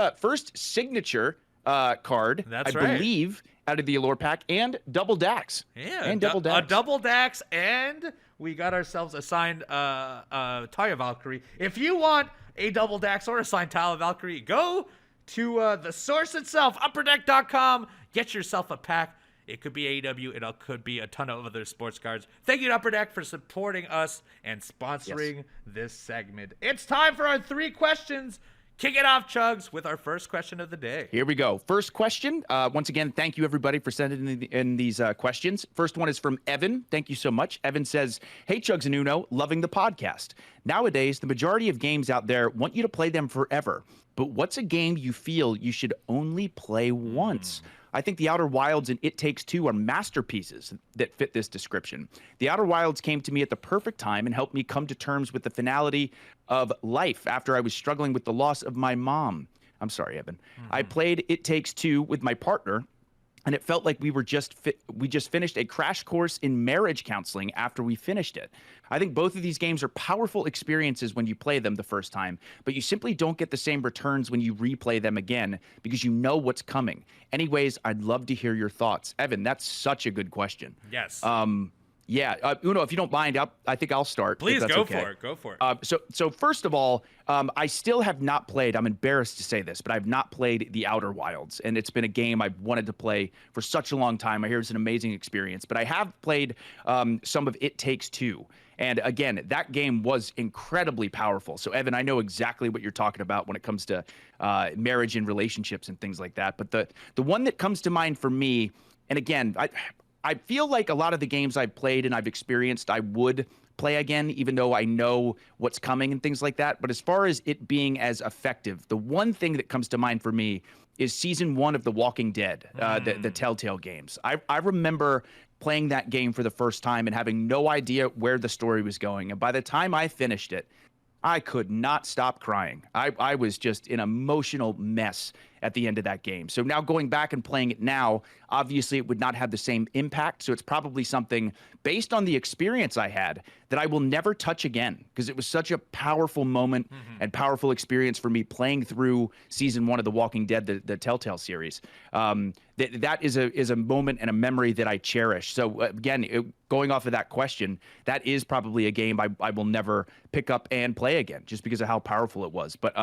signature card, That's I right. believe, out of the Allure pack, and double Dax. Yeah, and double Dax. A double Dax, and we got ourselves a signed Taya Valkyrie. If you want a double Dax or a signed Taya Valkyrie, go to the source itself, upperdeck.com. Get yourself a pack. It could be AEW. It could be a ton of other sports cards. Thank you to Upper Deck for supporting us and sponsoring this segment. It's time for our 3 questions. Kick it off, Chugs, with our first question of the day. Here we go. First question. Once again, thank you, everybody, for sending in these questions. First one is from Evan. Thank you so much. Evan says, hey, Chugs and Uno, loving the podcast. Nowadays, the majority of games out there want you to play them forever. But what's a game you feel you should only play once? I think The Outer Wilds and It Takes Two are masterpieces that fit this description. The Outer Wilds came to me at the perfect time and helped me come to terms with the finality of life after I was struggling with the loss of my mom. I'm sorry, Evan. I played It Takes Two with my partner, and it felt like we just finished a crash course in marriage counseling after we finished it. I think both of these games are powerful experiences when you play them the first time, but you simply don't get the same returns when you replay them again because you know what's coming. Anyways, I'd love to hear your thoughts. Evan, that's such a good question. Yes. Yeah, Uno, if you don't mind, I think I'll start. Please go okay. for it. Go for it. So first of all, I still have not played. I'm embarrassed to say this, but I've not played The Outer Wilds, and it's been a game I've wanted to play for such a long time. I hear it's an amazing experience, but I have played some of It Takes Two. And again, that game was incredibly powerful. So, Evan, I know exactly what you're talking about when it comes to marriage and relationships and things like that. But the one that comes to mind for me, and again, I feel like a lot of the games I've played and I've experienced, I would play again, even though I know what's coming and things like that. But as far as it being as effective, the one thing that comes to mind for me is Season 1 of The Walking Dead, the Telltale games. I remember playing that game for the first time and having no idea where the story was going. And by the time I finished it, I could not stop crying. I was just an emotional mess. at the end of that game. So now going back and playing it now, obviously it would not have the same impact. So it's probably something based on the experience I had that I will never touch again, because it was such a powerful moment and powerful experience for me playing through season 1 of The Walking Dead, the Telltale series. That is a moment and a memory that I cherish. So again, going off of that question, that is probably a game I will never pick up and play again, just because of how powerful it was. But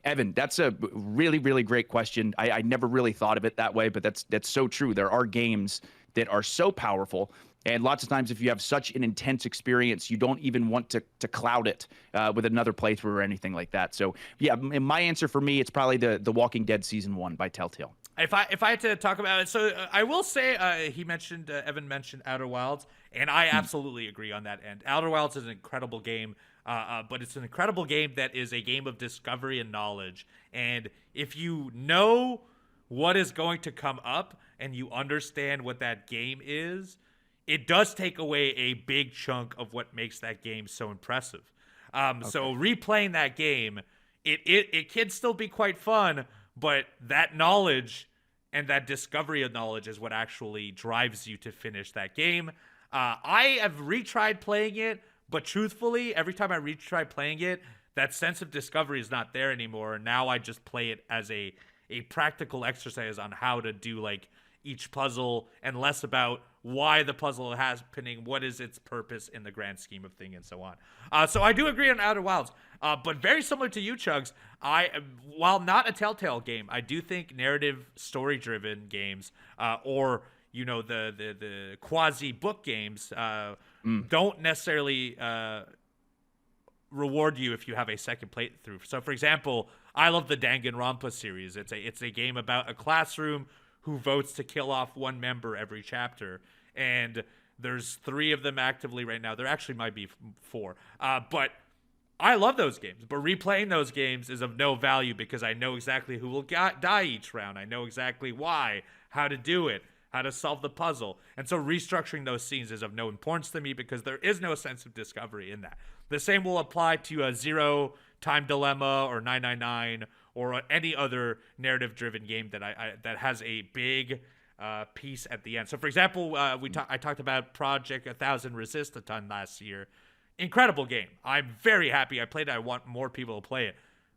Evan, that's a really, really great question. I never really thought of it that way, but that's so true. There are games that are so powerful, and lots of times if you have such an intense experience, you don't even want to cloud it with another playthrough or anything like that. So yeah, my answer for me, it's probably the Walking Dead season 1 by Telltale. If I had to talk about it, so I will say Evan mentioned Outer Wilds, and I absolutely agree on that end. Outer Wilds is an incredible game, but it's an incredible game that is a game of discovery and knowledge. And if you know what is going to come up and you understand what that game is, it does take away a big chunk of what makes that game so impressive. So replaying that game, it can still be quite fun, but that knowledge and that discovery of knowledge is what actually drives you to finish that game. I have retried playing it, but truthfully, every time I retry playing it, that sense of discovery is not there anymore. Now I just play it as a practical exercise on how to do like each puzzle, and less about why the puzzle is happening, what is its purpose in the grand scheme of things, and so on. So I do agree on Outer Wilds, but very similar to you, Chugs. While not a Telltale game, I do think narrative, story-driven games, or the quasi book games, don't necessarily reward you if you have a second playthrough. So, for example, I love the Danganronpa series. It's a game about a classroom who votes to kill off one member every chapter, and there's 3 of them actively right now. There actually might be 4, but I love those games. But replaying those games is of no value because I know exactly who will die each round. I know exactly why, how to do it, how to solve the puzzle. And so restructuring those scenes is of no importance to me because there is no sense of discovery in that. The same will apply to a Zero, Time Dilemma, or 999, or any other narrative-driven game that has a big piece at the end. So, for example, I talked about Project 1000 Resist a ton last year. Incredible game. I'm very happy I played it. I want more people to play it.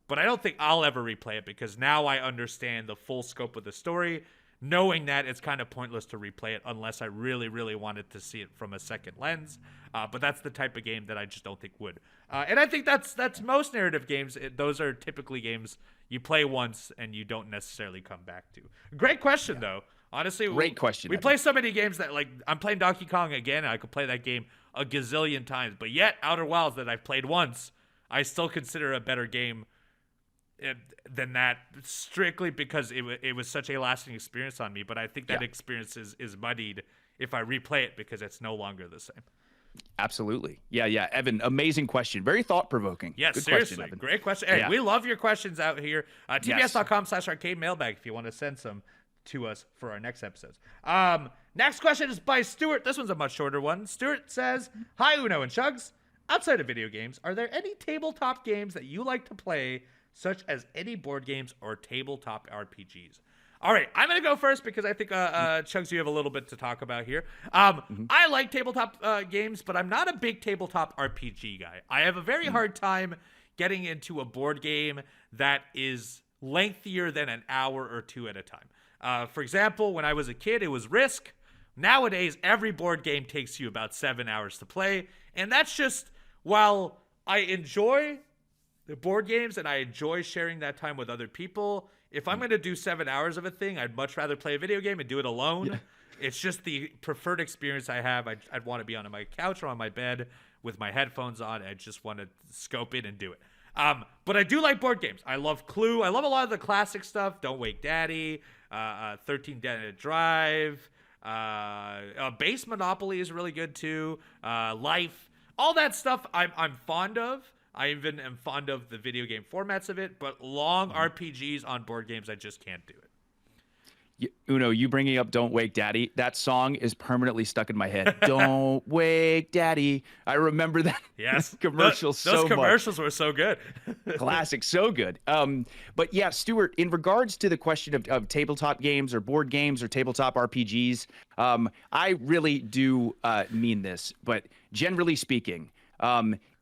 But I don't think I'll ever replay it because now I understand the full scope of the story. Knowing that, it's kind of pointless to replay it unless I really, really wanted to see it from a second lens. But that's the type of game that I just don't think would. And I think that's most narrative games. Those are typically games you play once and you don't necessarily come back to. Great question, though. Honestly, great question. We play so many games that, like, I'm playing Donkey Kong again. And I could play that game a gazillion times. But yet, Outer Wilds that I've played once, I still consider a better game than that, strictly because it was such a lasting experience on me. But I think that experience is muddied if I replay it because it's no longer the same. Absolutely. Yeah. Evan, amazing question. Very thought-provoking. Yes, good seriously. Question, Evan. Great question. Hey, we love your questions out here. TBS.com/arcade mailbag if you want to send some to us for our next episodes. Next question is by Stuart. This one's a much shorter one. Stuart says, "Hi, Uno and Chugs. Outside of video games, are there any tabletop games that you like to play, such as any board games or tabletop RPGs?" All right, I'm going to go first because I think, Chugs, you have a little bit to talk about here. I like tabletop games, but I'm not a big tabletop RPG guy. I have a very hard time getting into a board game that is lengthier than an hour or 2 at a time. For example, when I was a kid, it was Risk. Nowadays, every board game takes you about 7 hours to play, and that's just, while I enjoy the board games and I enjoy sharing that time with other people, if I'm going to do 7 hours of a thing, I'd much rather play a video game and do it alone. Yeah. It's just the preferred experience I have. I'd want to be on my couch or on my bed with my headphones on. I just want to scope in and do it. But I do like board games. I love Clue. I love a lot of the classic stuff. Don't Wake Daddy, 13 Dead Drive, Base Monopoly is really good too. Life, all that stuff I'm fond of. I even am fond of the video game formats of it, but long RPGs on board games, I just can't do it. Uno, you bringing up "Don't Wake Daddy"? That song is permanently stuck in my head. Don't wake Daddy. I remember that Yes, commercial so those much. commercials were so good. Classic, so good. But yeah, Stuart, in regards to the question of tabletop games or board games or tabletop RPGs, I really do mean this. But generally speaking,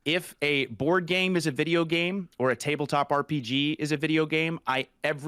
if a board game is a video game or a tabletop RPG is a video game,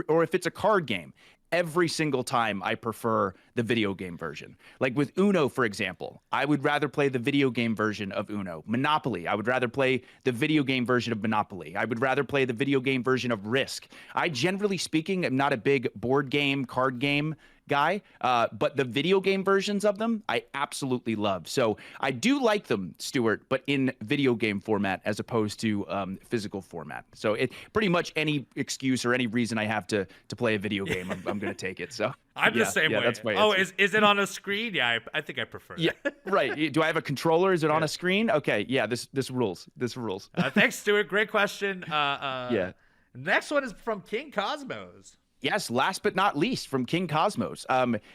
or if it's a card game, every single time I prefer the video game version. Like with Uno, for example, I would rather play the video game version of Uno. Monopoly, I would rather play the video game version of Monopoly. I would rather play the video game version of Risk. I, generally speaking, am not a big board game, card game guy, but the video game versions of them I absolutely love. So I do like them, Stuart, but in video game format as opposed to physical format. So it pretty much any excuse or any reason I have to play a video game, I'm going to take it. So I'm the same way. That's my oh, answer. is it on a screen? Yeah, I think I prefer that. Yeah, right. Do I have a controller? Is it on a screen? Okay, yeah, this rules. This rules. Thanks, Stuart. Great question. Yeah. Next one is from King Cosmos. Yes, last but not least, from King Cosmos.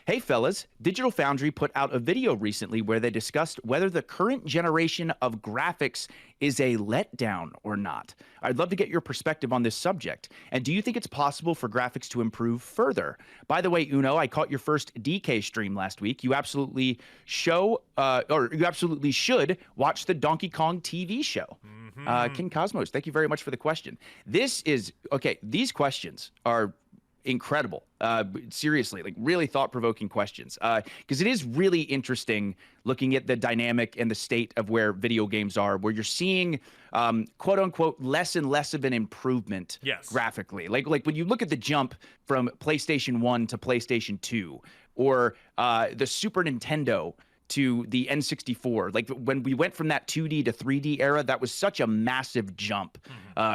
Hey, fellas, Digital Foundry put out a video recently where they discussed whether the current generation of graphics is a letdown or not. I'd love to get your perspective on this subject. And do you think it's possible for graphics to improve further? By the way, Uno, I caught your first DK stream last week. You absolutely should watch the Donkey Kong TV show. King Cosmos, thank you very much for the question. These questions are incredible. Seriously, like really thought-provoking questions. Because it is really interesting looking at the dynamic and the state of where video games are, where you're seeing quote unquote less and less of an improvement graphically. Like when you look at the jump from PlayStation 1 to PlayStation 2 or the Super Nintendo to the N64. Like when we went from that 2D to 3D era, that was such a massive jump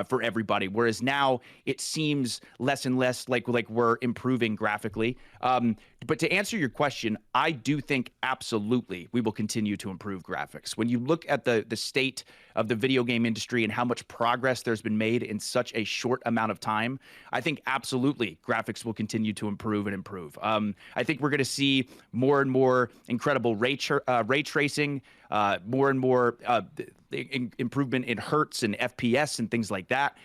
for everybody. Whereas now it seems less and less like we're improving graphically. But to answer your question, I do think absolutely we will continue to improve graphics. When you look at the state of the video game industry and how much progress there's been made in such a short amount of time, I think absolutely graphics will continue to improve and improve. I think we're going to see more and more incredible ray tracing, more and more improvement in hertz and FPS and things like that.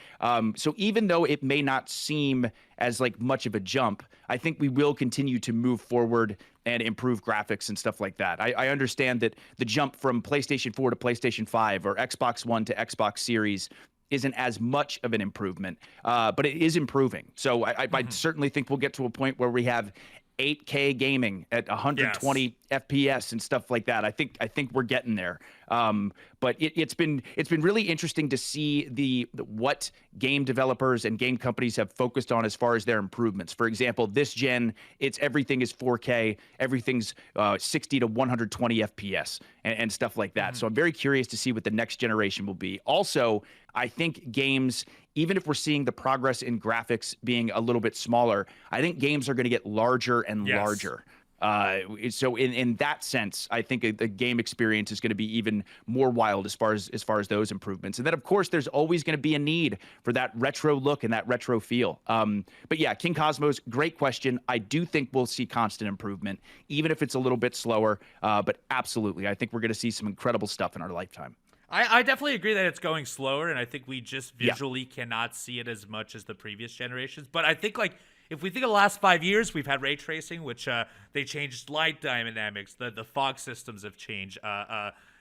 So even though it may not seem as like much of a jump, I think we will continue to move forward and improve graphics and stuff like that. I understand that the jump from PlayStation 4 to PlayStation 5 or Xbox One to Xbox Series isn't as much of an improvement, but it is improving. So I certainly think we'll get to a point where we have 8K gaming at 120 FPS and stuff like that. I think we're getting there. But it's been really interesting to see what game developers and game companies have focused on as far as their improvements. For example, this gen, everything is 4K, everything's 60 to 120 FPS and stuff like that. So I'm very curious to see what the next generation will be. Also, I think games, even if we're seeing the progress in graphics being a little bit smaller, I think games are going to get larger and larger. So in that sense, I think the game experience is going to be even more wild as far as those improvements. And then, of course, there's always going to be a need for that retro look and that retro feel. But yeah, King Cosmos, great question. I do think we'll see constant improvement, even if it's a little bit slower. But absolutely, I think we're going to see some incredible stuff in our lifetime. I definitely agree that it's going slower, and I think we just visually cannot see it as much as the previous generations. But I think, like, if we think of the last 5 years, we've had ray tracing, which they changed light dynamics. The fog systems have changed.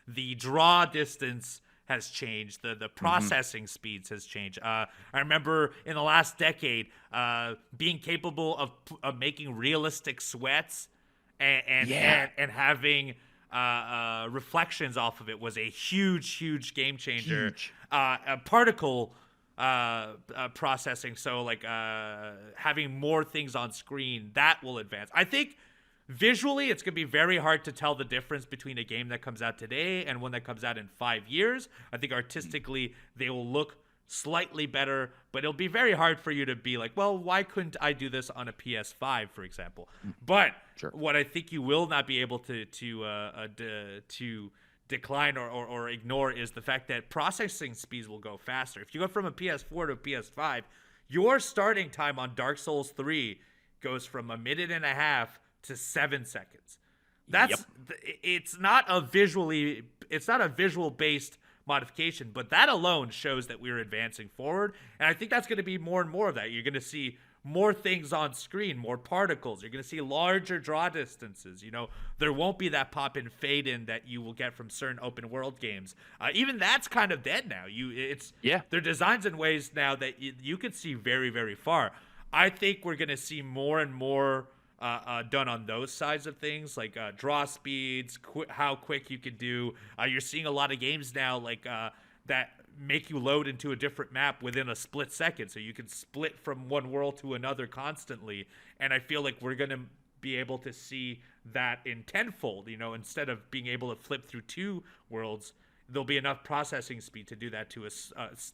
The draw distance has changed. The processing speeds has changed. I remember in the last decade being capable of making realistic sweats and having reflections off of it was a huge game changer. Particle processing, so like having more things on screen, that will advance. I think visually it's going to be very hard to tell the difference between a game that comes out today and one that comes out in 5 years. I think artistically they will look slightly better, but it'll be very hard for you to be like, well, why couldn't I do this on a PS5, for example? But what I think you will not be able to decline or ignore is the fact that processing speeds will go faster. If you go from a PS4 to a PS5, your starting time on Dark Souls 3 goes from a minute and a half to 7 seconds. That's it's not a visual based modification, but that alone shows that we're advancing forward. And I think that's going to be more and more of that. You're going to see more things on screen, more particles. You're going to see larger draw distances. There won't be that pop and fade in that you will get from certain open world games. Even that's kind of dead now. They're designed in ways now that you can see very, very far. I think we're going to see more and more done on those sides of things, like draw speeds, how quick you can do. You're seeing a lot of games now that make you load into a different map within a split second, so you can split from one world to another constantly. And I feel like we're going to be able to see that in tenfold. Instead of being able to flip through 2 worlds, there'll be enough processing speed to do that to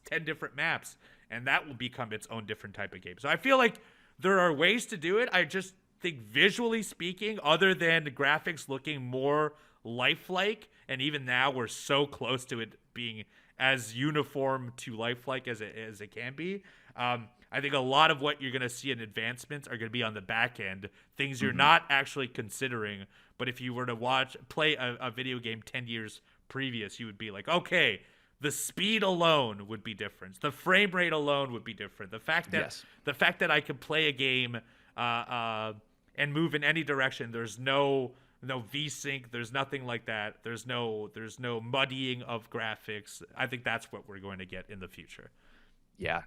10 different maps, and that will become its own different type of game. So I feel like there are ways to do it. I just think visually speaking, other than the graphics looking more lifelike, and even now we're so close to it being as uniform to lifelike as it can be, I think a lot of what you're going to see in advancements are going to be on the back end, things you're not actually considering. But if you were to play a video game 10 years previous, you would be like, okay, the speed alone would be different, the frame rate alone would be different, the fact that I could play a game and move in any direction. There's no VSync. There's nothing like that. There's no muddying of graphics. I think that's what we're going to get in the future. Yeah,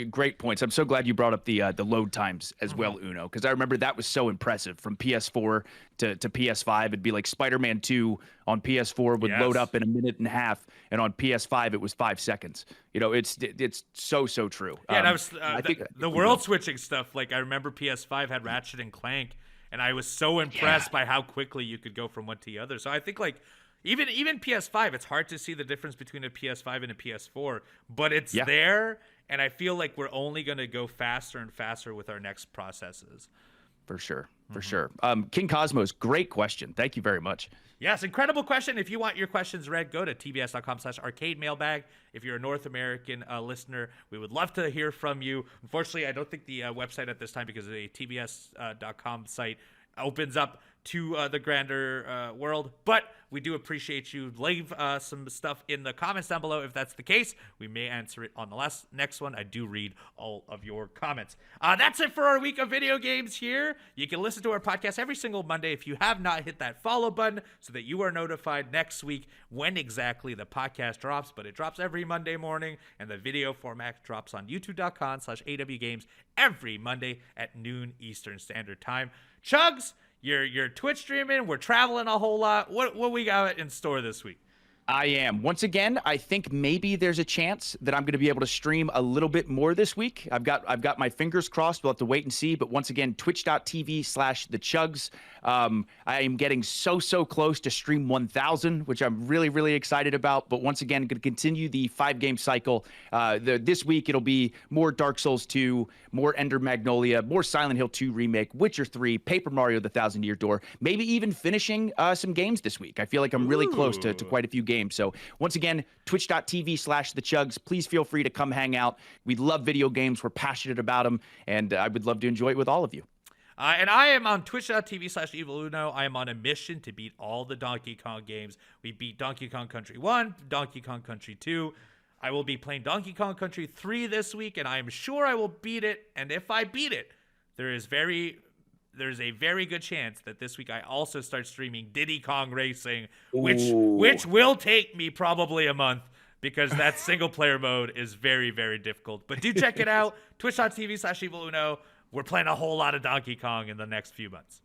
great points. I'm so glad you brought up the load times as well, Uno, because I remember that was so impressive. From PS4 to PS5, it'd be like Spider-Man 2 on PS4 would load up in a minute and a half, and on PS5 it was 5 seconds. It's so true. Yeah, and I think the world switching stuff. Like, I remember PS5 had Ratchet and Clank, and I was so impressed by how quickly you could go from one to the other. So I think even PS5, it's hard to see the difference between a PS5 and a PS4, but it's there. And I feel like we're only going to go faster and faster with our next processes. For sure. King Cosmos, great question. Thank you very much. Yes, incredible question. If you want your questions read, go to tbs.com/arcade mailbag. If you're a North American listener, we would love to hear from you. Unfortunately, I don't think the website at this time, because the tbs.com site opens up to the grander world, but we do appreciate you. Leave some stuff in the comments down below if that's the case. We may answer it on the next one. I do read all of your comments. That's it for our week of video games here. You can listen to our podcast every single Monday. If you have not, hit that follow button so that you are notified next week when exactly the podcast drops, but it drops every Monday morning, and the video format drops on youtube.com/awgames every Monday at noon Eastern Standard Time. Chugs, you're Twitch streaming. We're traveling a whole lot. What we got in store this week? I am. Once again, I think maybe there's a chance that I'm going to be able to stream a little bit more this week. I've got my fingers crossed. We'll have to wait and see. But once again, twitch.tv/thechugs. I am getting so close to stream 1,000, which I'm really excited about. But once again, going to continue the 5-game cycle. This week, it'll be more Dark Souls 2, more Ender Magnolia, more Silent Hill 2 Remake, Witcher 3, Paper Mario: The Thousand Year Door, maybe even finishing some games this week. I feel like I'm really close to quite a few games. So once again, twitch.tv/thechugs. Please feel free to come hang out. We love video games. We're passionate about them, and I would love to enjoy it with all of you. And I am on twitch.tv/eviluno. I am on a mission to beat all the Donkey Kong games. We beat Donkey Kong Country 1, Donkey Kong Country 2. I will be playing Donkey Kong Country 3 this week, and I am sure I will beat it. And if I beat it, there's a very good chance that this week I also start streaming Diddy Kong Racing, which will take me probably a month, because that single player mode is very difficult. But do check it out, twitch.tv/eviluno. We're playing a whole lot of Donkey Kong in the next few months.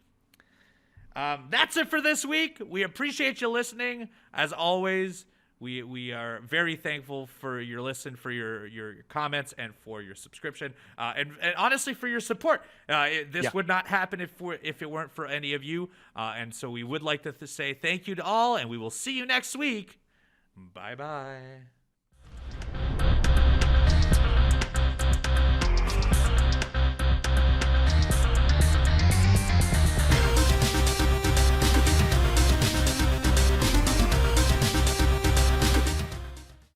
That's it for this week. We appreciate you listening. As always, we are very thankful for your listen, for your comments, and for your subscription, and honestly for your support. This would not happen if it weren't for any of you. And so we would like to say thank you to all, and we will see you next week. Bye-bye.